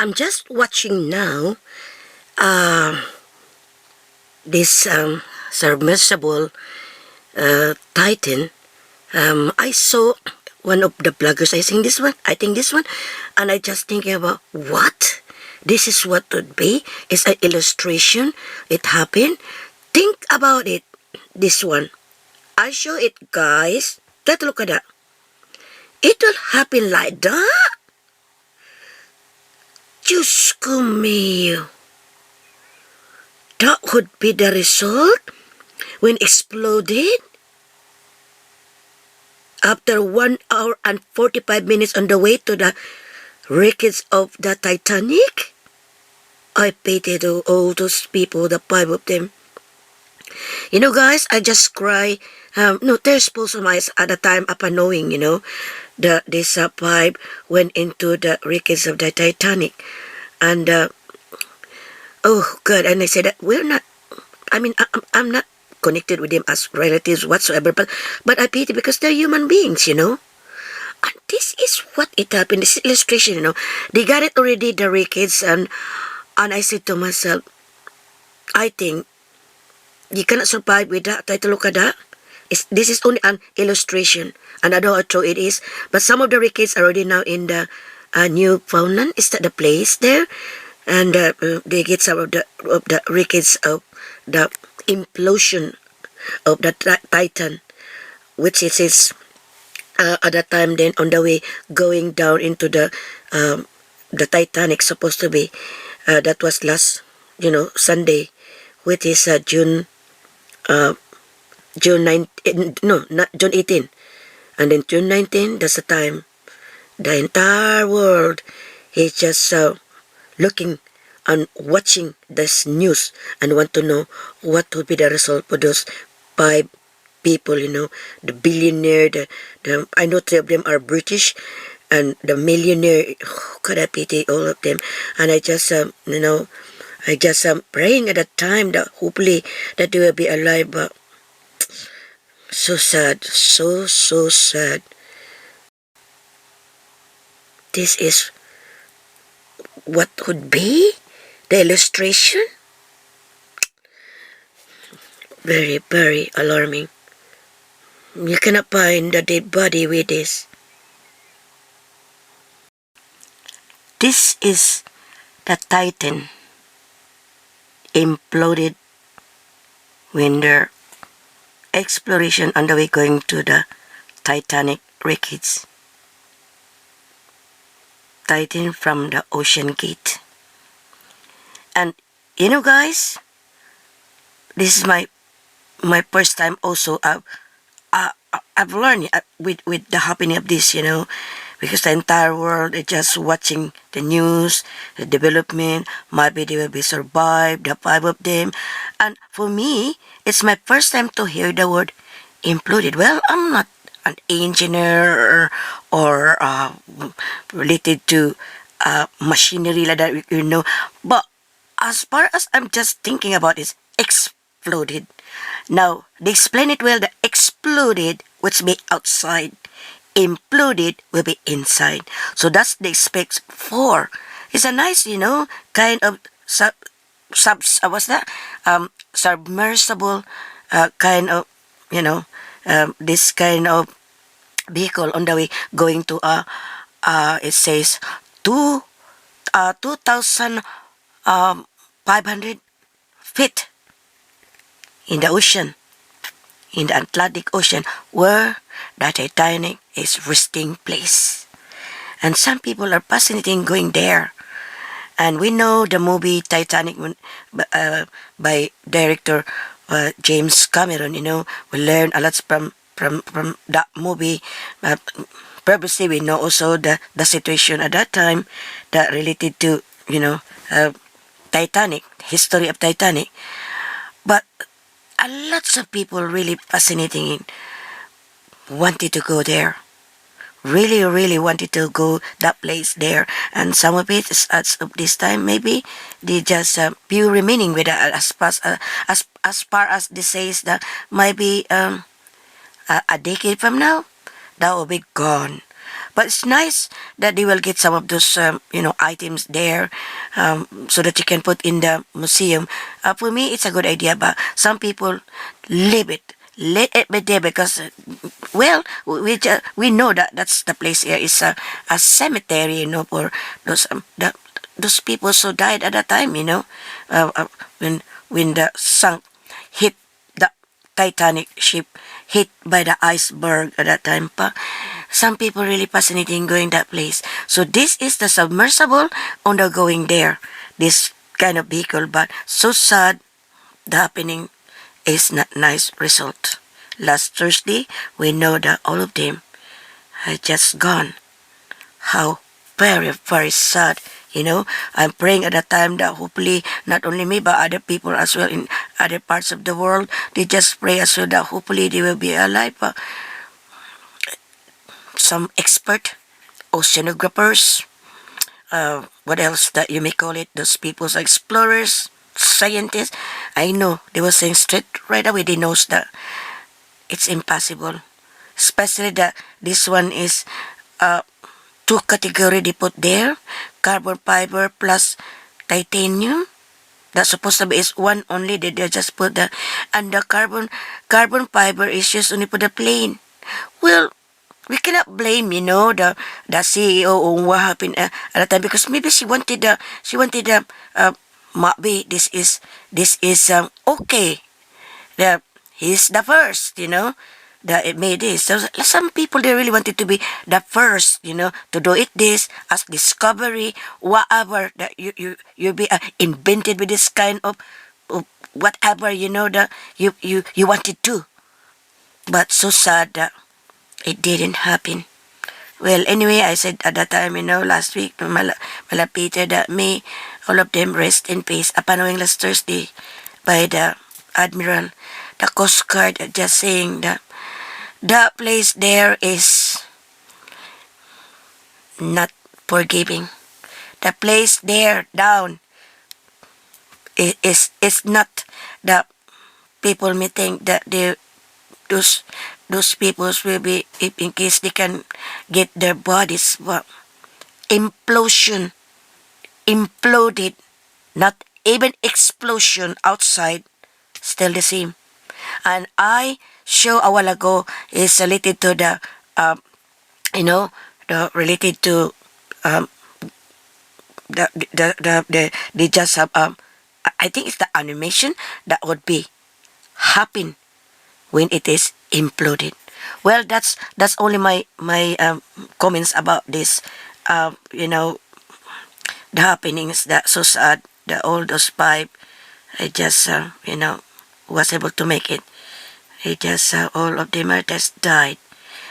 I'm just watching now this submersible Titan. I saw one of the bloggers. I think this one, and I just thinking about what this is. What would be? It's an illustration. It happened. Think about it. This one. I show it, guys. Take a look at that. It will happen like that. Diyos ko mio. That would be the result when exploded after 1 hour and 45 minutes on the way to the wreckage of the Titanic. I pity all those people, the five of them. You know, guys, I just cry. No tears pulls on my eyes at the time upon knowing, this pipe went into the wreckage of the Titanic. And, oh, God, and I said that we're not, I'm not connected with them as relatives whatsoever, but I pity because they're human beings, And this is what it happened, this illustration, They got it already, the wreckage, and I said to myself, I think you cannot survive with that. Try to look at that. This is only an illustration, and I don't know how true it is, but some of the wreckage are already now in the Newfoundland. Is that the place there? And they get some of the wreckage of the implosion of the Titan, which it is at that time then on the way going down into the Titanic supposed to be. That was last, Sunday, which is June 19, no, not June 18. And then June 19, that's the time the entire world is just looking and watching this news and want to know what would be the result for those five people, the billionaire, I know three of them are British, and the millionaire, God, I pity all of them. And I just, I just praying at that time that hopefully that they will be alive, but so sad, so sad. This is what would be the illustration. Very, very alarming. You cannot find the dead body with this. This is the Titan imploded when their exploration on the way going to the Titanic wreckage. Titan from the ocean gate. And guys, this is my first time also. I've learned with the happening of this, because the entire world is just watching the news, the development. Maybe they will be survived, the five of them. And for me, it's my first time to hear the word imploded. Well, I'm not an engineer or related to machinery like that, But as far as I'm just thinking about is exploded. Now, they explain it well, the exploded which be outside, imploded will be inside. So that's the specs for. It's a nice, kind of what's that? Submersible kind of, this kind of vehicle on the way going to it says 2,500 feet in the ocean, in the Atlantic Ocean, where the Titanic is resting place. And some people are fascinating going there. And we know the movie Titanic by director James Cameron. We learn a lot from that movie. Previously, we know also the situation at that time that related to Titanic, history of Titanic. But a lots of people really fascinating wanted to go there. Really, really wanted to go that place there, and some of it is as of this time maybe they just few remaining with as far as this says that maybe a decade from now that will be gone. But it's nice that they will get some of those, items there, so that you can put in the museum. For me, it's a good idea, but some people leave it. Let it be there because, well, we know that that's the place here is a cemetery, for those those people who died at that time, when the sunk hit the Titanic ship, hit by the iceberg at that time pa. Some people really fascinating going that place. So this is the submersible undergoing there. This kind of vehicle, but so sad the happening is not nice result. Last Thursday, we know that all of them had just gone. How very, very sad. I'm praying at the time that hopefully not only me but other people as well in other parts of the world, they just pray as well that hopefully they will be alive. Some expert, oceanographers, what else that you may call it, those people, explorers, scientists, I know they were saying straight right away, they knows that it's impossible. Especially that this one is two category they put there, carbon fiber plus titanium. That's supposed to be is one only. They just put the and the carbon fiber is just only for the plane. Well, we cannot blame the CEO on what happened at the time because maybe she wanted maybe this is okay. The he's the first, that it made this. So some people they really wanted to be the first, to do it this as discovery, whatever that you be invented with this kind of whatever that you wanted to. But so sad that it didn't happen. Well, anyway, I said at that time, last week, malapitan that may all of them rest in peace. Upon knowing last Thursday by the Admiral, the Coast Guard just saying that the place there is not forgiving. The place there down is not the people may think that those those peoples will be if in case they can get their bodies implosion imploded, not even explosion outside, still the same. And I show a while ago is related to the you know related to um they just have I think it's the animation that would be happen when it is imploded. Well, that's only my comments about this. The happenings that so sad. The all those five, I just was able to make it. It just all of them are just died.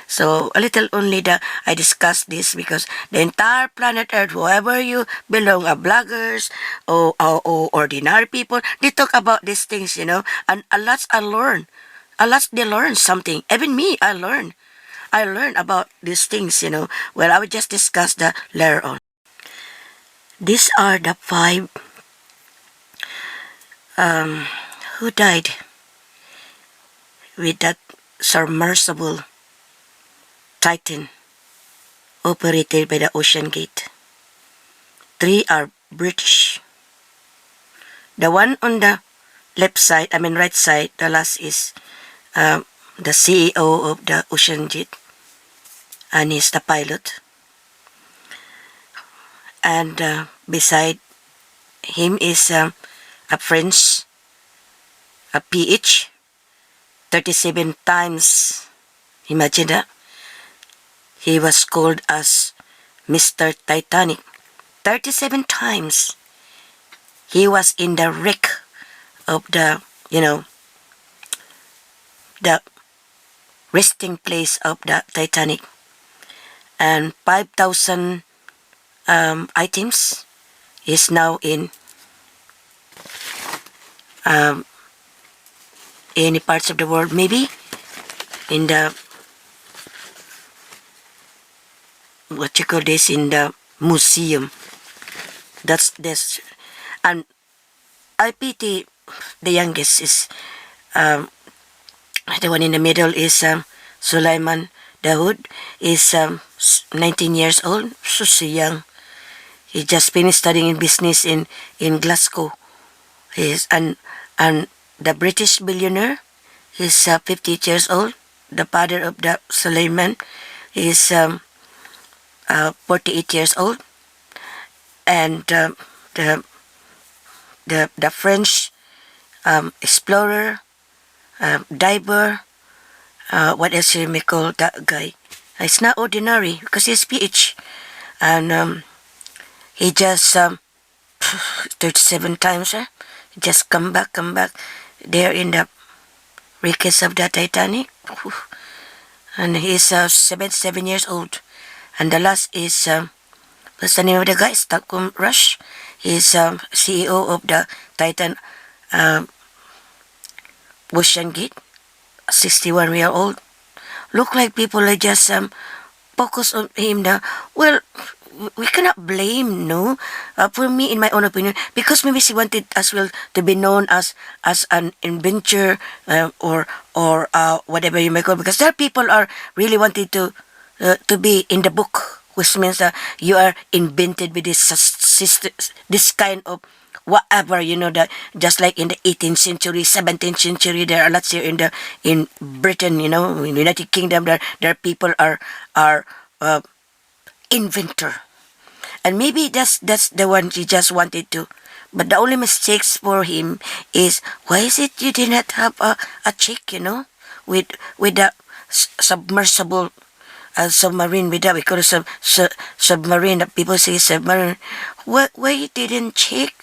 So a little only that I discussed this because the entire planet Earth, whoever you belong, bloggers or ordinary people, they talk about these things, and a lot I learn. A lot they learn something. Even me, I learn. I learn about these things. Well, I will just discuss that later on. These are the five who died with that submersible Titan operated by the Ocean Gate. Three are British. The one on the left side, I mean right side, the last is the CEO of the Ocean Gate, and he's the pilot. And beside him is a French, a PH, 37 times. Imagine that. He was called as Mr. Titanic. 37 times. He was in the wreck of the resting place of the Titanic. And 5,000 items is now in any parts of the world, maybe in the what you call this, in the museum. That's this, and I pity the youngest is the one in the middle is Sulaiman, Dawood is 19 years old, so young. He just finished studying in business in Glasgow. He's and the British billionaire is 50 years old. The father of the Suleiman is 48 years old, and the the French explorer, diver. What else you may call that guy? It's not ordinary because he's PH, and he just 37 times. Just come back. There in the wreckage of the Titanic, and he's 77 years old. And the last is what's the name of the guy? Stockholm Rush. He's CEO of the Titan Ocean Gate, 61-year old. Look like people are just focus on him now. Well, we cannot blame, no. For me, in my own opinion, because maybe she wanted as well to be known as an inventor or whatever you may call. Because there are people are really wanted to be in the book, which means that you are invented with this kind of whatever, that just like in the 18th century, 17th century, there are lots here in Britain, in the United Kingdom, there are people are inventor, and maybe that's the one he just wanted to. But the only mistakes for him is, why is it you did not have a chick, with the submersible submarine, with that we call it submarine, that people say submarine. Why you didn't check?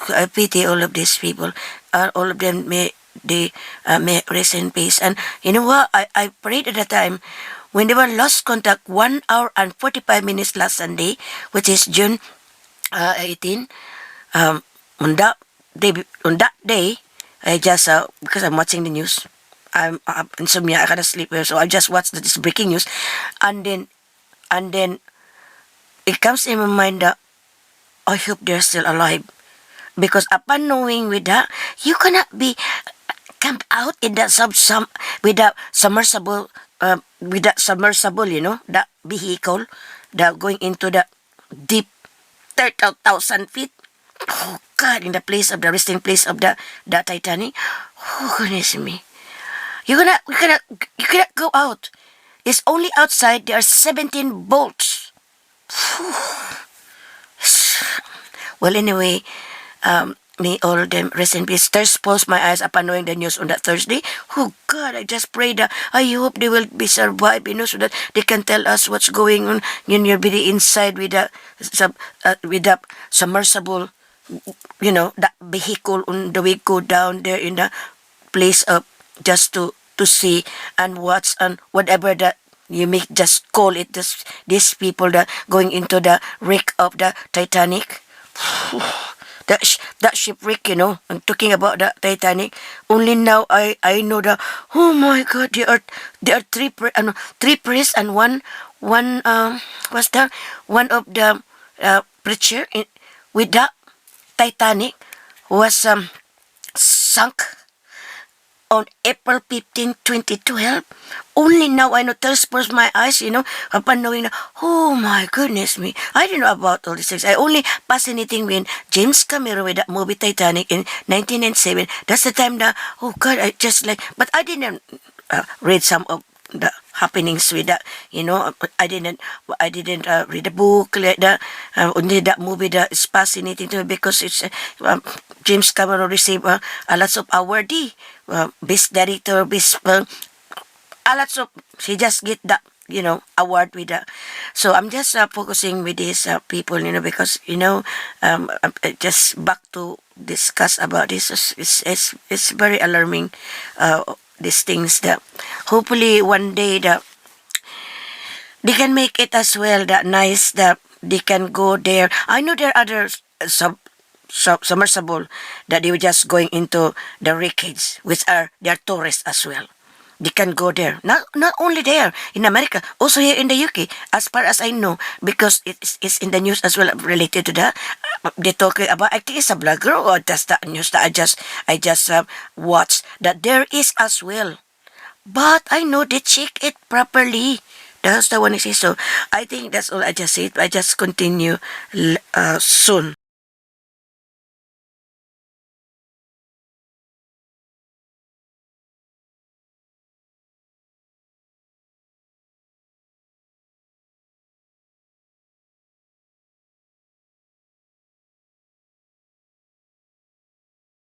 I pity all of these people. All of them may rest in peace. And you know what? I prayed at the time when they were lost contact 1 hour and 45 minutes last Sunday, which is June 18. On that day, I just because I'm watching the news. I'm insomnia. I cannot sleep well, so I just watched this breaking news, and then it comes in my mind that I hope they're still alive. Because upon knowing with that, you cannot be camp out in that with that submersible, that vehicle, that going into the deep 30,000 feet. Oh God, in the place of the resting place of the Titanic. Oh goodness me, you cannot go out. It's only outside. There are 17 bolts. Well, anyway. May all of them rest in peace. Tears closed my eyes upon knowing the news on that Thursday. Oh God, I just pray that I hope they will be survived, so that they can tell us what's going on in your body inside with the submersible, that vehicle on the way go down there in the place of just to see and watch and whatever that you may just call it. These people that going into the wreck of the Titanic. That shipwreck, I'm talking about the Titanic. Only now I know that. Oh my God, there are three priests and one what's that? One of the preacher with the Titanic was sunk on April 15, 2012. Only now I know, transpose my eyes, upon knowing that, oh my goodness me. I didn't know about all these things. I only fascinating when James Cameron with that movie Titanic in 1997. That's the time that, oh God, I just like, but I didn't read some of the happenings with that, I didn't read a book like that. Only that movie that is fascinating to me because it's James Cameron received a lots of awardee, best director, best a lots of, he just get that award with that. So I'm just focusing with these people, because just back to discuss about this. It's very alarming, these things that hopefully one day that they can make it as well, that nice that they can go there. I know there are other submersible that they were just going into the wreckage, which are their tourists as well. They can go there. Not only there in America, also here in the UK, as far as I know, because it's in the news as well related to that. They're talking about, I think it's a blogger or just that news that I just watched, that there is as well But I know they check it properly. That's the one I say. So I think that's all I just said. I just continue soon.